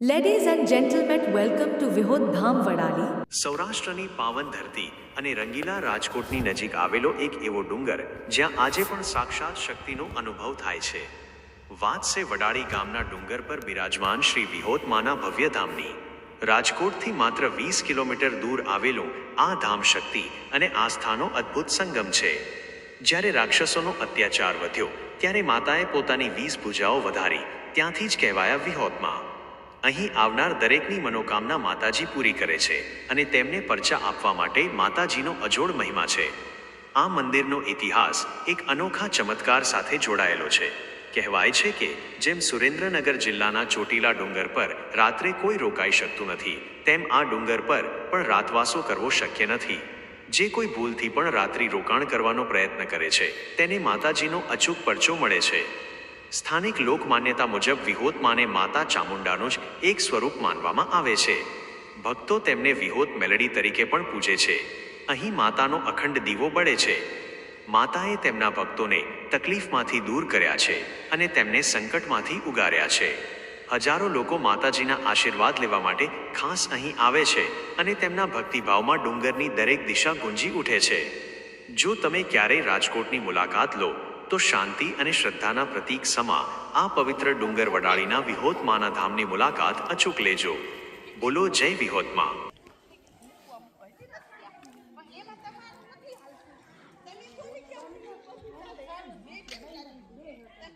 Ladies and gentlemen, welcome to Vihod Dham Vadali. સૌરાષ્ટ્રની પાવન ધરતી અને રંગીલા રાજકોટની નજીક આવેલો એક એવો ડુંગર જ્યાં આજે પણ સાક્ષાત શક્તિનો અનુભવ થાય છે. વાત છે વડાળી ગામના ડુંગર પર બિરાજમાન શ્રી વિહોત માના ભવ્ય ધામની. રાજકોટથી માત્ર 20 કિલોમીટર દૂર આવેલું આ ધામ શક્તિ અને આસ્થાનો અદ્ભુત સંગમ છે. જ્યારે રાક્ષસોનો અત્યાચાર વધ્યો ત્યારે માતાએ પોતાની 20 ભુજાઓ વધારી ત્યાંથી જ કહેવાયા વિહોતમાં. અહીં આવનાર દરેકની મનોકામના માતાજી પૂરી કરે છે અને તેમને પરચા આપવા માટે માતાજીનો અજોડ મહિમા છે. આ મંદિરનો ઇતિહાસ એક અનોખા ચમત્કાર સાથે જોડાયેલો છે. કહેવાય છે કે જેમ સુરેન્દ્રનગર જિલ્લાના ચોટીલા ડુંગર પર રાત્રે કોઈ રોકાઈ શકતું નથી, તેમ આ ડુંગર પર પણ રાતવાસો કરવો શક્ય નથી. જે કોઈ ભૂલથી પણ રાત્રિ રોકાણ કરવાનો પ્રયત્ન કરે છે તેને માતાજીનો અચૂક પરચો મળે છે. સ્થાનિક લોકમાન્યતા મુજબ વિહોત માને માતા ચામુંડાનું જ એક સ્વરૂપ માનવામાં આવે છે. ભક્તો તેમને વિહોત મેલડી તરીકે પણ પૂજે છે. અહીં માતાનો અખંડ દીવો બળે છે. માતાએ તેમના ભક્તોને તકલીફમાંથી દૂર કર્યા છે અને તેમને સંકટમાંથી ઉગાર્યા છે. હજારો લોકો માતાજીના આશીર્વાદ લેવા માટે ખાસ અહીં આવે છે અને તેમના ભક્તિભાવમાં ડુંગરની દરેક દિશા ગુંજી ઉઠે છે. જો તમે ક્યારેય રાજકોટની મુલાકાત લો તો શાંતિ અને શ્રદ્ધાના પ્રતીક સમા આ પવિત્ર ડુંગર વડાળીના વિહોત માના ધામની મુલાકાત અચૂક લેજો. બોલો જય વિહોત માં.